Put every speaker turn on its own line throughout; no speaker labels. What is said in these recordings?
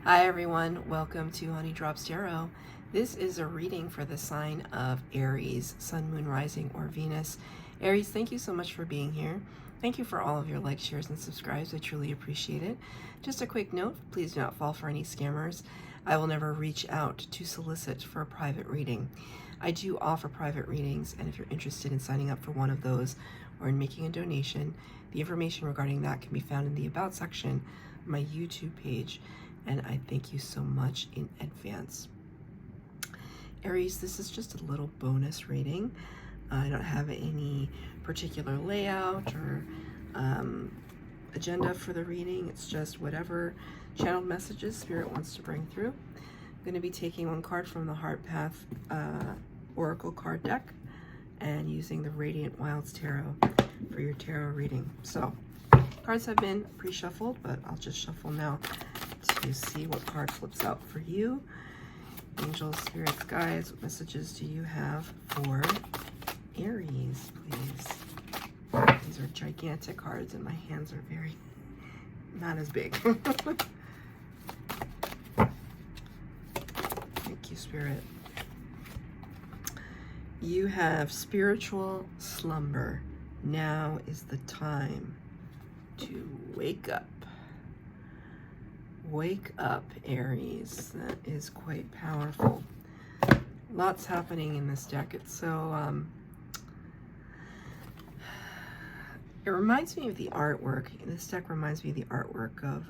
Hi everyone, welcome to Honey Drops Tarot. This is a reading for the sign of Aries, Sun, Moon, Rising, or Venus. Aries, thank you so much for being here. Thank you for all of your likes, shares, and subscribes. I truly appreciate it. Just a quick note, please do not fall for any scammers. I will never reach out to solicit for a private reading. I do offer private readings, and if you're interested in signing up for one of those or in making a donation, the information regarding that can be found in the About section of my YouTube page. And I thank you so much in advance. Aries, this is just a little bonus reading. I don't have any particular layout or agenda for the reading. It's just whatever channeled messages Spirit wants to bring through. I'm going to be taking one card from the Heart Path Oracle card deck and using the Radiant Wilds Tarot for your tarot reading. So, cards have been pre-shuffled, but I'll just shuffle now to see what card flips out for you. Angels, spirits, guides, what messages do you have for Aries, please? These are gigantic cards and my hands are very not as big. Thank you, Spirit. You have spiritual slumber. Now is the time to wake up. Wake up, Aries. That is quite powerful. Lots happening in this deck. It's so, it reminds me of the artwork. This deck reminds me of the artwork of,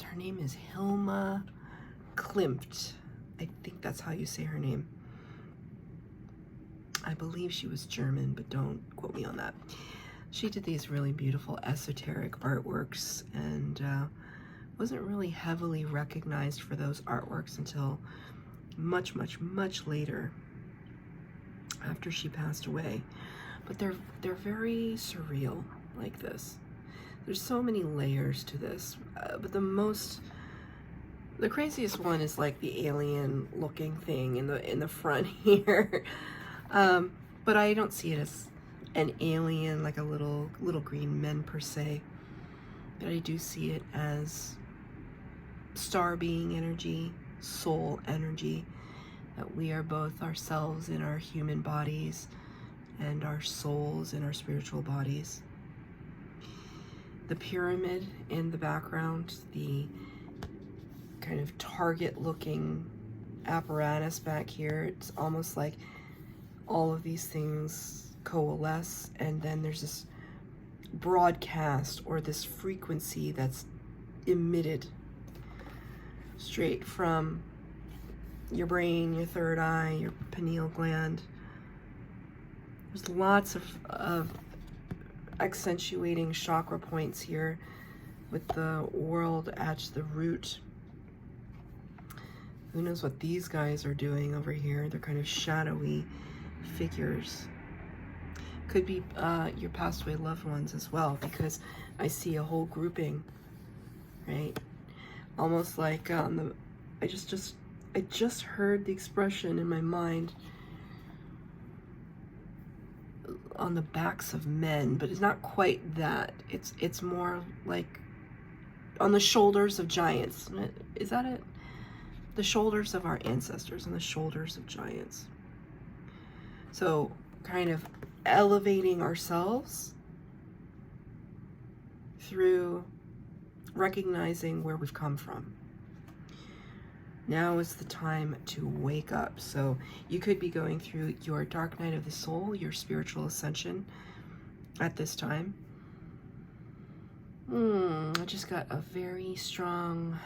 her name is Hilma Klimt. I think that's how you say her name. I believe she was German, but don't quote me on that. She did these really beautiful esoteric artworks and wasn't really heavily recognized for those artworks until much, much, much later after she passed away. But they're very surreal like this. There's so many layers to this, but the craziest one is like the alien looking thing in the front here. But I don't see it as an alien, like a little green men per se, but I do see it as star being energy, soul energy, that we are both ourselves in our human bodies and our souls in our spiritual bodies. The pyramid in the background, the kind of target looking apparatus back here, it's almost like all of these things coalesce, and then there's this broadcast or this frequency that's emitted straight from your brain, your third eye, your pineal gland. There's lots of accentuating chakra points here with the world at the root. Who knows what these guys are doing over here? They're kind of shadowy figures. Could be your passed away loved ones as well, because I see a whole grouping, right? Almost like I just heard the expression in my mind on the backs of men, but it's not quite that. It's more like on the shoulders of giants. Is that it? The shoulders of our ancestors, on the shoulders of giants. So kind of elevating ourselves through recognizing where we've come from. Now is the time to wake up. So you could be going through your dark night of the soul, your spiritual ascension at this time. I just got a very strong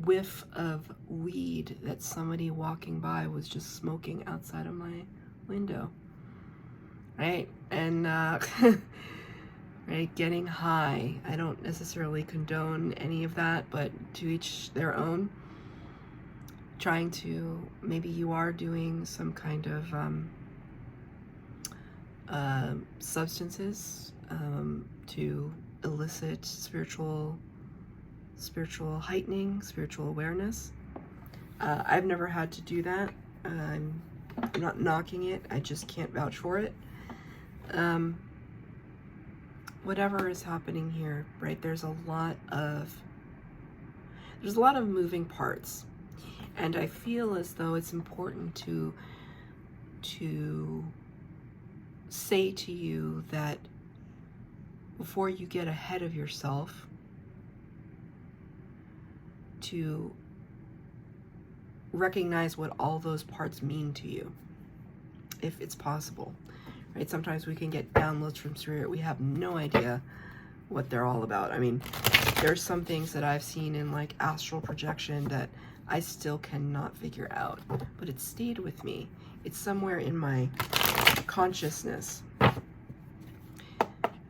whiff of weed that somebody walking by was just smoking outside of my window. Right? And right, getting high. I don't necessarily condone any of that, but to each their own. Trying to, maybe you are doing some kind of substances to elicit spiritual heightening, spiritual awareness. I've never had to do that. I'm not knocking it. I just can't vouch for it. whatever is happening here, right? There's a lot of moving parts. And I feel as though it's important to say to you that before you get ahead of yourself, to recognize what all those parts mean to you, if it's possible, right? Sometimes we can get downloads from spirit. We have no idea what they're all about. I mean, there's some things that I've seen in like astral projection that I still cannot figure out, but it stayed with me. It's somewhere in my consciousness.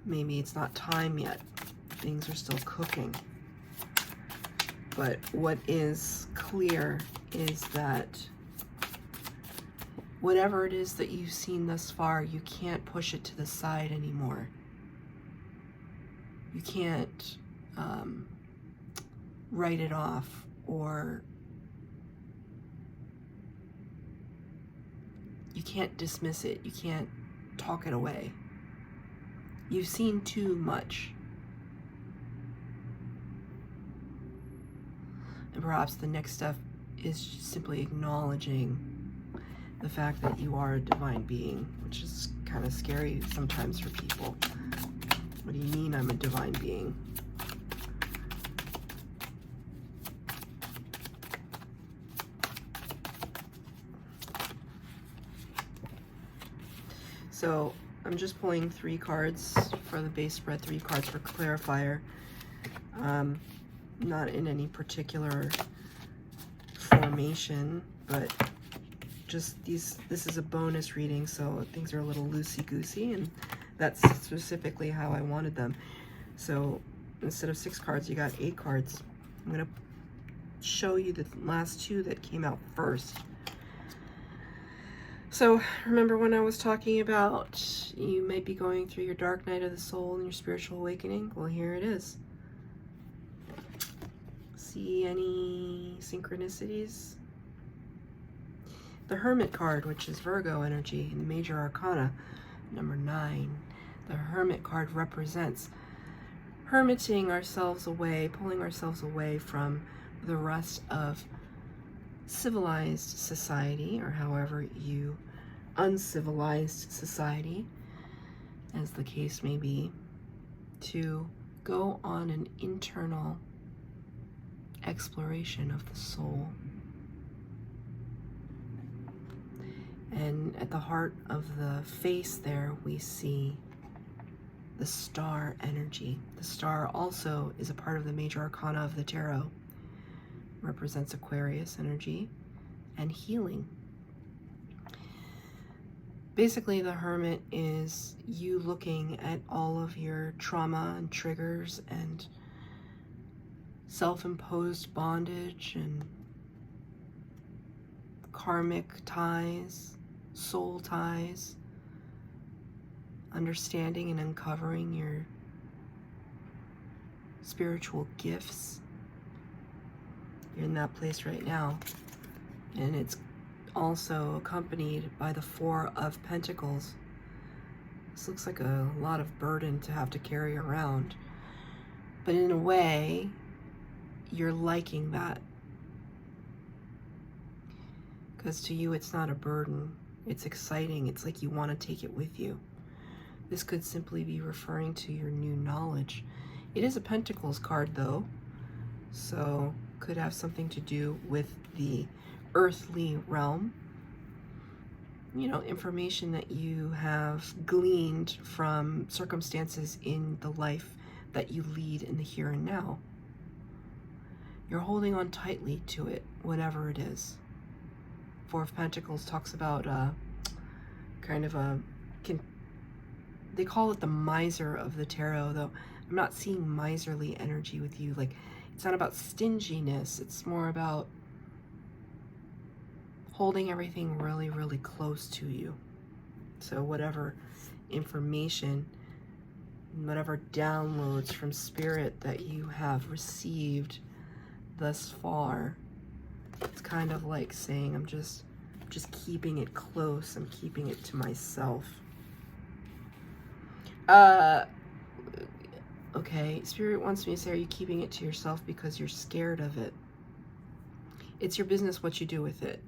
Maybe it's not time yet. Things are still cooking. But what is clear is that whatever it is that you've seen thus far, you can't push it to the side anymore. You can't write it off or you can't dismiss it. You can't talk it away. You've seen too much. And perhaps the next step is simply acknowledging the fact that you are a divine being, which is kind of scary sometimes for people. What do you mean I'm a divine being? So I'm just pulling 3 cards for the base spread, 3 cards for clarifier. Not in any particular formation, but just these. This is a bonus reading, so things are a little loosey-goosey, and that's specifically how I wanted them. So instead of 6 cards, you got 8 cards. I'm going to show you the last 2 that came out first. So remember when I was talking about you might be going through your dark night of the soul and your spiritual awakening? Well, here it is. See any synchronicities? The Hermit card, which is Virgo energy, in the Major Arcana, number 9. The Hermit card represents hermiting ourselves away, pulling ourselves away from the rest of civilized society, or however you uncivilized society, as the case may be, to go on an internal exploration of the soul. And at the heart of the face there, we see the star energy. The star also is a part of the Major Arcana of the Tarot. Represents Aquarius energy and healing. Basically, the Hermit is you looking at all of your trauma and triggers and self-imposed bondage and karmic ties, soul ties, understanding and uncovering your spiritual gifts. You're in that place right now, and it's also accompanied by the 4 of Pentacles. This looks like a lot of burden to have to carry around, but in a way, you're liking that, because to you it's not a burden. It's exciting. It's like you want to take it with you. This could simply be referring to your new knowledge. It is a Pentacles card though, so could have something to do with the earthly realm. You know, information that you have gleaned from circumstances in the life that you lead in the here and now. You're holding on tightly to it, whatever it is. 4 of Pentacles talks about kind of they call it the miser of the tarot, though I'm not seeing miserly energy with you. Like, it's not about stinginess. It's more about holding everything really, really close to you. So whatever information, whatever downloads from spirit that you have received thus far, it's kind of like saying, I'm just keeping it close. I'm keeping it to myself. Okay, Spirit wants me to say, are you keeping it to yourself because you're scared of it? It's your business what you do with it.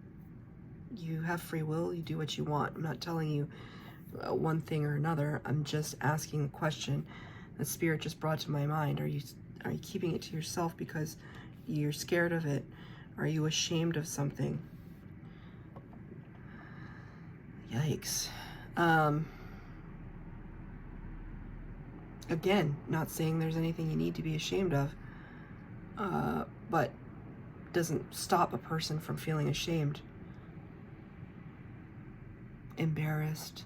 You have free will, you do what you want. I'm not telling you one thing or another. I'm just asking a question that Spirit just brought to my mind. Are you keeping it to yourself because you're scared of it? Are you ashamed of something? Yikes. Again, not saying there's anything you need to be ashamed of, but doesn't stop a person from feeling ashamed, embarrassed,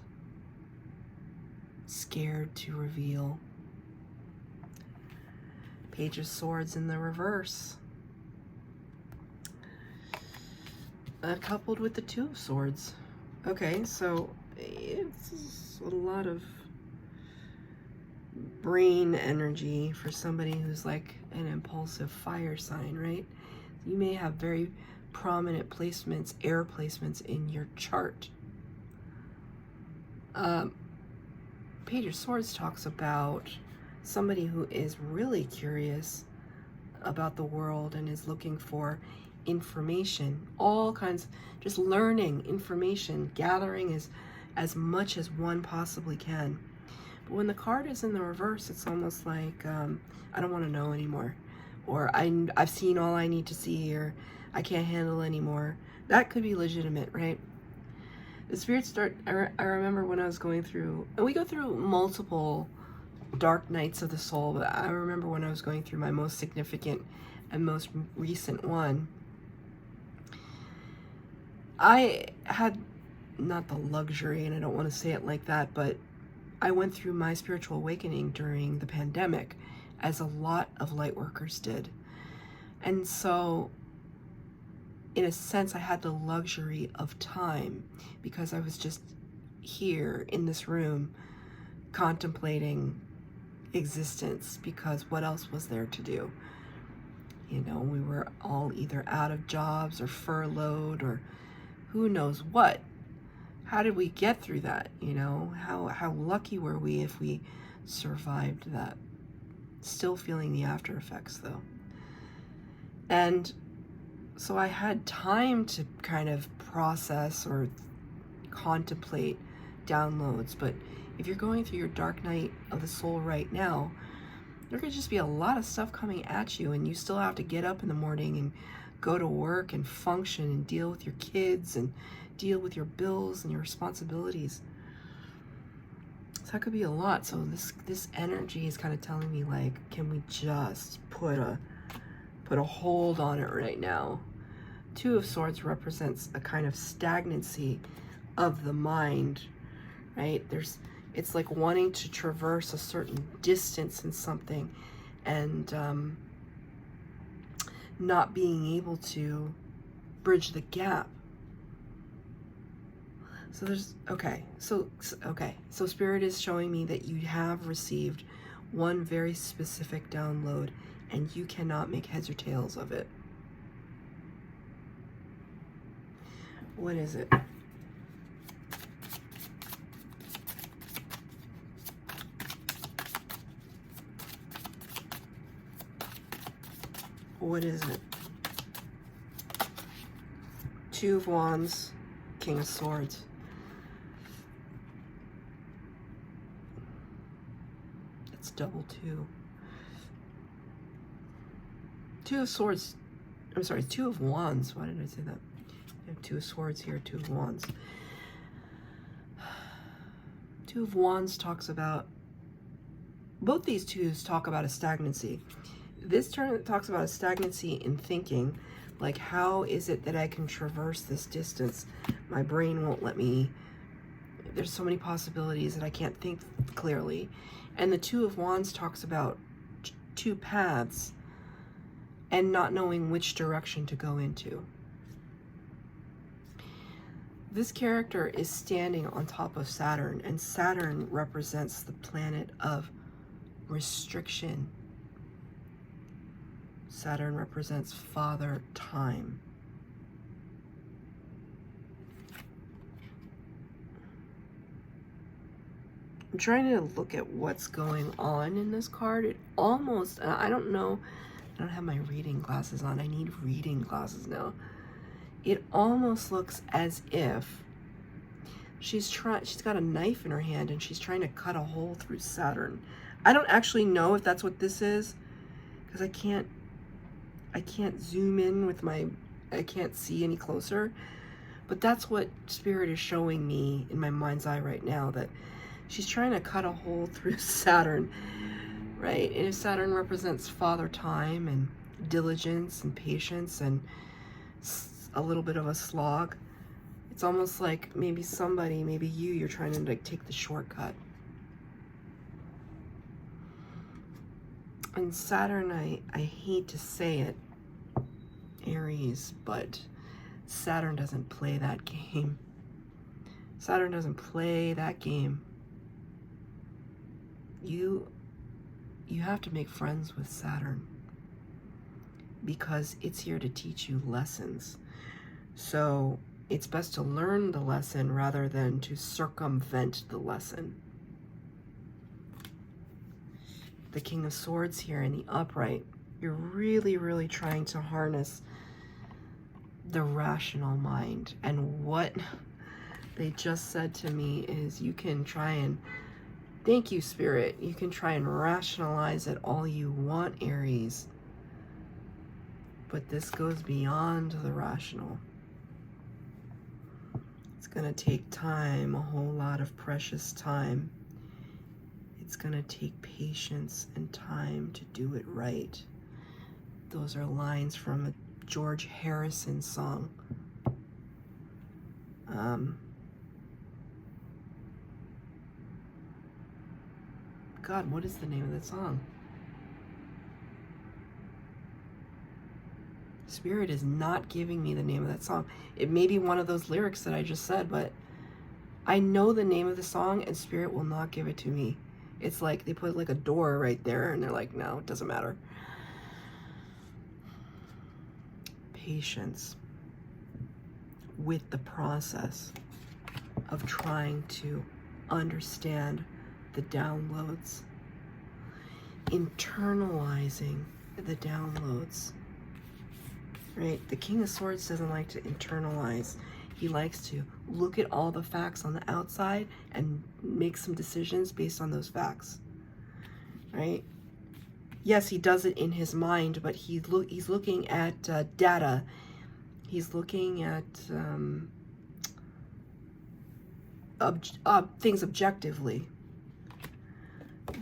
scared to reveal. Page of Swords in the reverse. Coupled with the Two of Swords. Okay, so it's a lot of brain energy for somebody who's like an impulsive fire sign, right? You may have very prominent placements, air placements in your chart. Page of Swords talks about somebody who is really curious about the world and is looking for information, all kinds, just learning information, gathering as much as one possibly can. But when the card is in the reverse, it's almost like, I don't want to know anymore, or I've seen all I need to see, or I can't handle anymore. That could be legitimate, right? The spirits I remember when I was going through, and we go through multiple dark nights of the soul, but I remember when I was going through my most significant and most recent one, I had not the luxury, and I don't want to say it like that, but I went through my spiritual awakening during the pandemic, as a lot of light workers did. And so in a sense, I had the luxury of time because I was just here in this room contemplating existence, because what else was there to do? You know, we were all either out of jobs or furloughed or who knows what. How did we get through that? You know, how lucky were we if we survived that? Still feeling the after effects though. And so I had time to kind of process or contemplate downloads. But if you're going through your dark night of the soul right now, there could just be a lot of stuff coming at you, and you still have to get up in the morning and go to work and function and deal with your kids and deal with your bills and your responsibilities. So that could be a lot. So this energy is kind of telling me, like, can we just put a hold on it right now? Two of Swords represents a kind of stagnancy of the mind, right? It's like wanting to traverse a certain distance in something and not being able to bridge the gap. So so Spirit is showing me that you have received one very specific download and you cannot make heads or tails of it. What is it? What is it? Two of Wands, King of Swords. It's double two. Two of Swords. I'm sorry, Two of Wands. Why did I say that? I have Two of Swords here, Two of Wands. Two of Wands talks about, both these twos talk about a stagnancy. This turn talks about a stagnancy in thinking, like, how is it that I can traverse this distance? My brain won't let me. There's so many possibilities that I can't think clearly. And the Two of Wands talks about two paths and not knowing which direction to go into. This character is standing on top of Saturn, and Saturn represents the planet of restriction. Saturn represents Father Time. I'm trying to look at what's going on in this card. It almost, I don't know, I don't have my reading glasses on. I need reading glasses now. It almost looks as if she's got a knife in her hand and she's trying to cut a hole through Saturn. I don't actually know if that's what this is, because I can't zoom in with I can't see any closer. But that's what Spirit is showing me in my mind's eye right now, that she's trying to cut a hole through Saturn, right? And if Saturn represents father time and diligence and patience and a little bit of a slog, it's almost like maybe somebody, maybe you're trying to like take the shortcut. And Saturn, I hate to say it, Aries, but Saturn doesn't play that game. Saturn doesn't play that game. You have to make friends with Saturn, because it's here to teach you lessons. So it's best to learn the lesson rather than to circumvent the lesson. The King of Swords here in the upright, you're really, really trying to harness the rational mind. And what they just said to me is, you can try and, thank you, Spirit, you can try and rationalize it all you want, Aries, but this goes beyond the rational. It's going to take time, a whole lot of precious time. It's going to take patience and time to do it right. Those are lines from a George Harrison song. God, what is the name of that song? Spirit is not giving me the name of that song. It may be one of those lyrics that I just said, but I know the name of the song and Spirit will not give it to me. It's like they put like a door right there and they're like, no, it doesn't matter. Patience with the process of trying to understand the downloads, internalizing the downloads, right? The King of Swords doesn't like to internalize. He likes to look at all the facts on the outside and make some decisions based on those facts, right? Yes, he does it in his mind, but he's looking at data. He's looking at things objectively.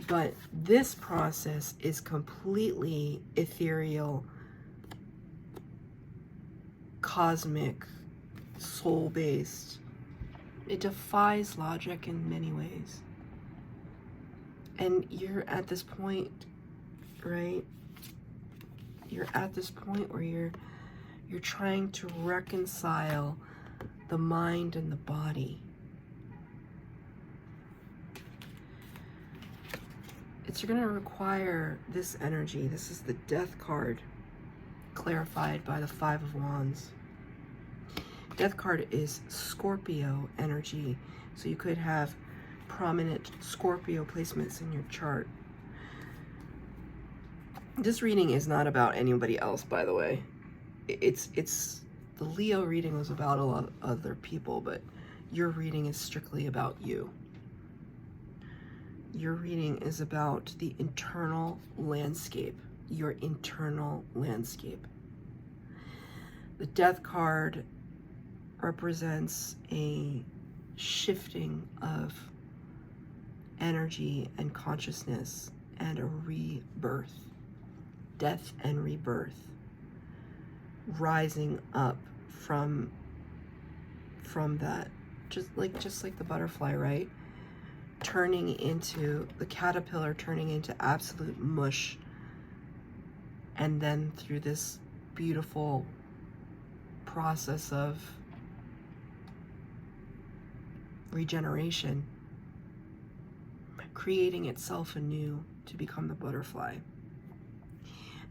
But this process is completely ethereal, cosmic, soul-based. It defies logic in many ways. And you're at this point, right? You're at this point where you're trying to reconcile the mind and the body. It's going to require this energy. This is the Death card, clarified by the Five of Wands. Death card is Scorpio energy, so you could have prominent Scorpio placements in your chart. This reading is not about anybody else, by the way. It's the Leo reading was about a lot of other people, but your reading is strictly about you. Your reading is about the internal landscape, your internal landscape. The Death card represents a shifting of energy and consciousness and a rebirth. Death and rebirth. Rising up from that. Just like the butterfly, right? Turning into the caterpillar, turning into absolute mush, and then through this beautiful process of regeneration, creating itself anew to become the butterfly.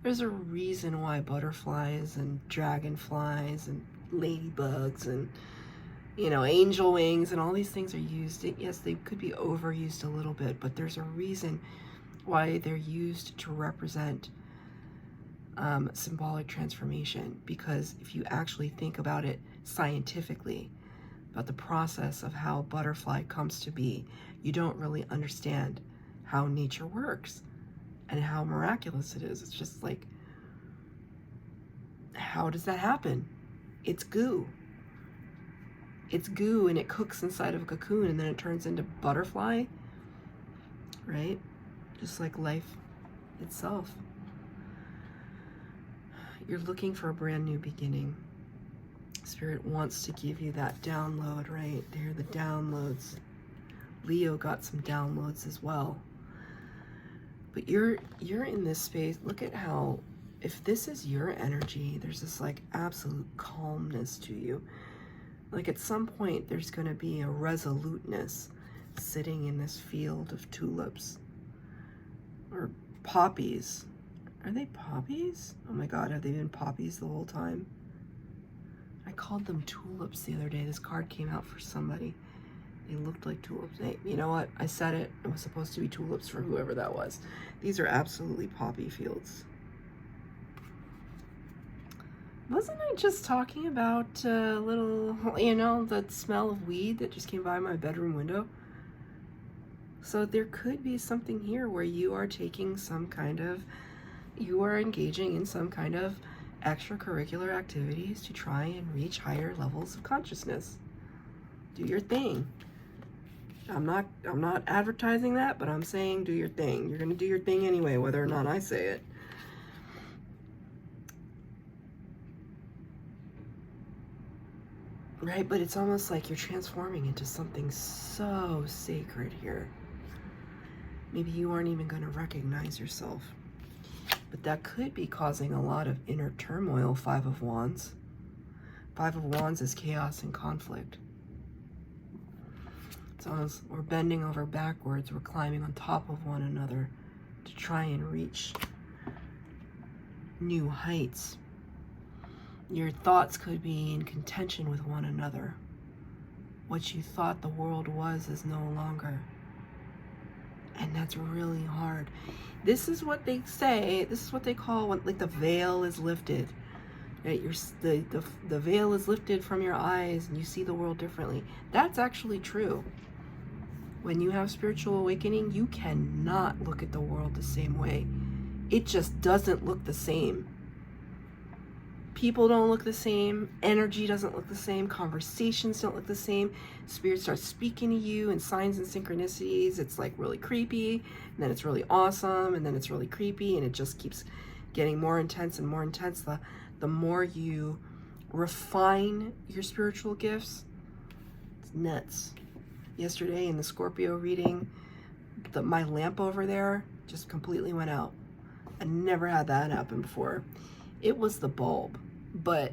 There's a reason why butterflies and dragonflies and ladybugs and you know, angel wings and all these things are used. Yes, they could be overused a little bit, but there's a reason why they're used to represent symbolic transformation. Because if you actually think about it scientifically, about the process of how a butterfly comes to be, you don't really understand how nature works and how miraculous it is. It's just like, how does that happen? It's goo. It's goo, and it cooks inside of a cocoon, and then it turns into butterfly, right? Just like life itself. You're looking for a brand new beginning. Spirit wants to give you that download, right? They're the downloads. Leo got some downloads as well. But you're in this space. Look at how, if this is your energy, there's this like absolute calmness to you. Like at some point there's going to be a resoluteness sitting in this field of tulips or poppies. Are they poppies? Oh my God, have they been poppies the whole time? I called them tulips the other day. This card came out for somebody. They looked like tulips. Hey, you know what? I said it. It was supposed to be tulips for whoever that was. These are absolutely poppy fields. Wasn't I just talking about a little, you know, the smell of weed that just came by my bedroom window? So there could be something here where you are taking some kind of, you are engaging in some kind of extracurricular activities to try and reach higher levels of consciousness. Do your thing. I'm not advertising that, but I'm saying do your thing. You're going to do your thing anyway, whether or not I say it. Right? But it's almost like you're transforming into something so sacred here. Maybe you aren't even going to recognize yourself. But that could be causing a lot of inner turmoil, Five of Wands. Five of Wands is chaos and conflict. It's almost, we're bending over backwards, we're climbing on top of one another to try and reach new heights. Your thoughts could be in contention with one another. What you thought the world was is no longer. And that's really hard. This is what they say, this is what they call when, like, the veil is lifted. Right? The veil is lifted from your eyes and you see the world differently. That's actually true. When you have spiritual awakening, you cannot look at the world the same way. It just doesn't look the same. People don't look the same. Energy doesn't look the same. Conversations don't look the same. Spirit starts speaking to you in signs and synchronicities. It's like really creepy, and then it's really awesome, and then it's really creepy, and it just keeps getting more intense and more intense. The more you refine your spiritual gifts, it's nuts. Yesterday in the Scorpio reading, my lamp over there just completely went out. I never had that happen before. It was the bulb, but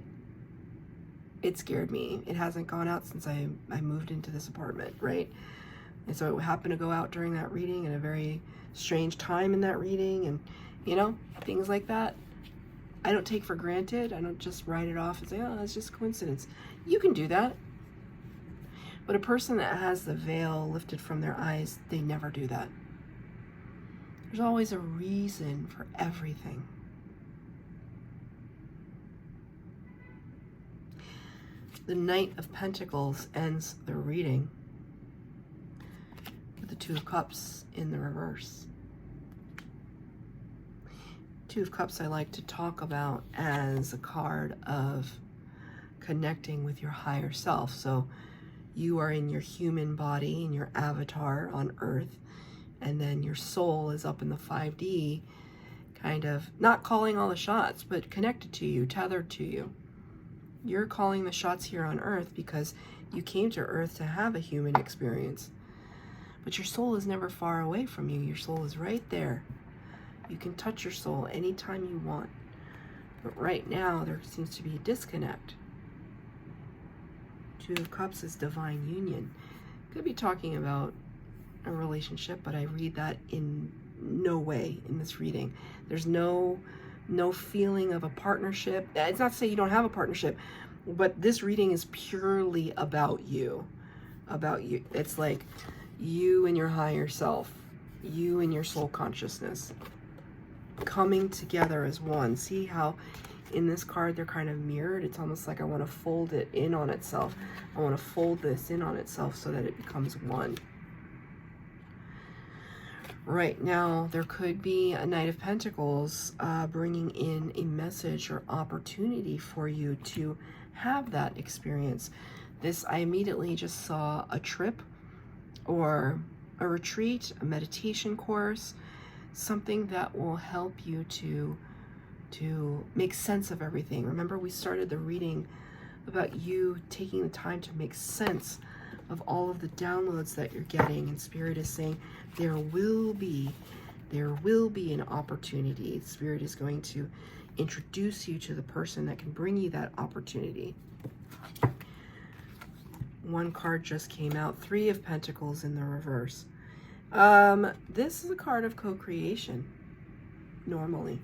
it scared me. It hasn't gone out since I moved into this apartment, right? And so it happened to go out during that reading at a very strange time in that reading, and you know, things like that. I don't take for granted. I don't just write it off and say, oh, it's just coincidence. You can do that. But a person that has the veil lifted from their eyes, they never do that. There's always a reason for everything. The Knight of Pentacles ends the reading with the Two of Cups in the reverse. Two of Cups I like to talk about as a card of connecting with your higher self. So you are in your human body, in your avatar on Earth, and then your soul is up in the 5D, kind of not calling all the shots, but connected to you, tethered to you. You're calling the shots here on Earth because you came to Earth to have a human experience. But your soul is never far away from you. Your soul is right there. You can touch your soul anytime you want. But right now, there seems to be a disconnect. Two of Cups is divine union. Could be talking about a relationship, but I read that in no way in this reading. There's no feeling of a partnership. It's not to say you don't have a partnership, But this reading is purely about you. About you. It's like you and your higher self, you and your soul consciousness coming together as one. See how in this card they're kind of mirrored? It's almost like I want to fold it in on itself. I want to fold this in on itself so that it becomes one. Right now, there could be a Knight of Pentacles bringing in a message or opportunity for you to have that experience. This, I immediately just saw a trip or a retreat, a meditation course, something that will help you to make sense of everything. Remember, we started the reading about you taking the time to make sense of all of the downloads that you're getting, and Spirit is saying there will be an opportunity. Spirit is going to introduce you to the person that can bring you that opportunity. One card just came out, Three of Pentacles in the reverse. This is a card of co-creation, normally.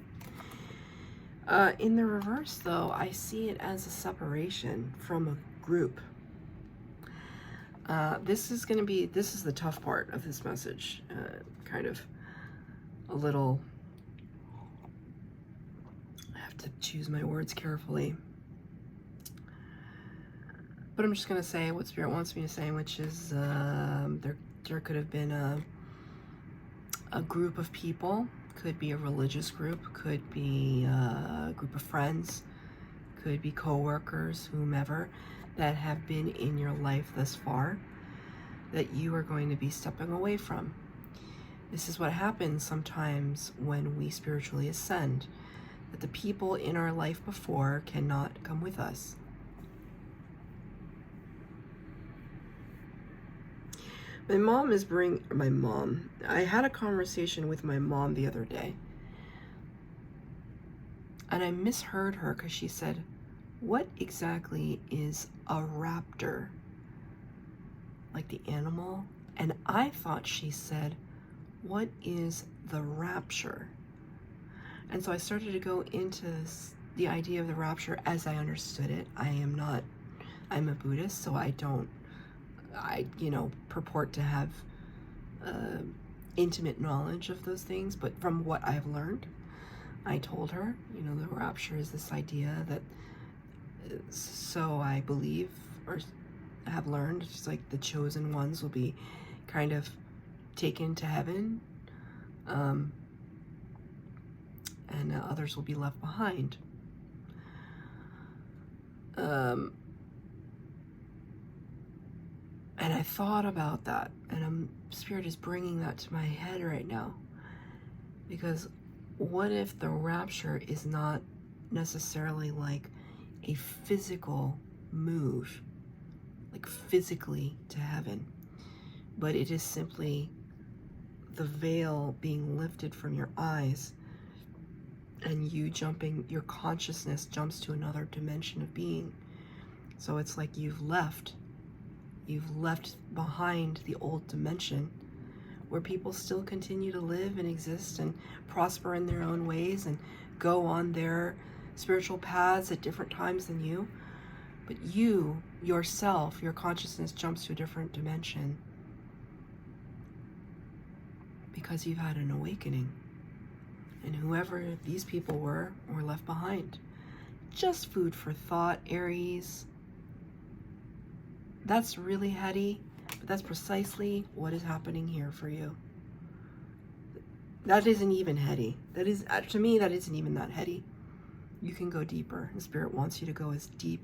In the reverse, though, I see it as a separation from a group. This is the tough part of this message. Kind of a little, I have to choose my words carefully. But I'm just going to say what Spirit wants me to say, which is there could have been a group of people, could be a religious group, could be a group of friends, could be co-workers, whomever, that have been in your life thus far that you are going to be stepping away from. This is what happens sometimes when we spiritually ascend, that the people in our life before cannot come with us. I had a conversation with my mom the other day, and I misheard her because she said, what exactly is a raptor? Like the animal? And I thought she said, what is the rapture? And so I started to go into the idea of the rapture as I understood it. I'm a Buddhist, so I purport to have intimate knowledge of those things, but from what I've learned, I told her, the rapture is this idea that, so I believe, or have learned, it's like the chosen ones will be kind of taken to heaven, and others will be left behind. And I thought about that, and Spirit is bringing that to my head right now. Because what if the rapture is not necessarily like a physical move, like physically to heaven, but it is simply the veil being lifted from your eyes and your consciousness jumps to another dimension of being. So it's like you've left behind the old dimension where people still continue to live and exist and prosper in their own ways and go on their spiritual paths at different times than you. But you, yourself, your consciousness jumps to a different dimension because you've had an awakening. And whoever these people were left behind. Just food for thought, Aries. That's really heady, but that's precisely what is happening here for you. That isn't even heady. To me, that isn't even that heady. You can go deeper. The Spirit wants you to go as deep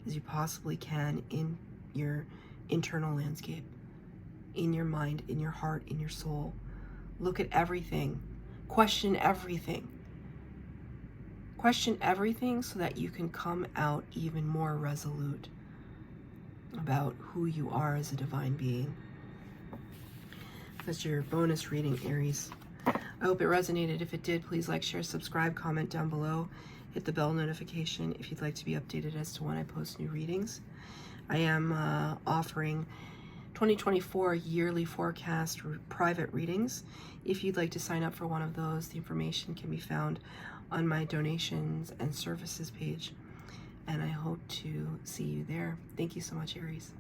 as you possibly can in your internal landscape, in your mind, in your heart, in your soul. Look at everything. Question everything. Question everything so that you can come out even more resolute about who you are as a divine being. That's your bonus reading, Aries. I hope it resonated. If it did, please like, share, subscribe, comment down below. Hit the bell notification if you'd like to be updated as to when I post new readings. I am offering 2024 yearly forecast private readings. If you'd like to sign up for one of those, the information can be found on my donations and services page. and I hope to see you there. Thank you so much, Aries.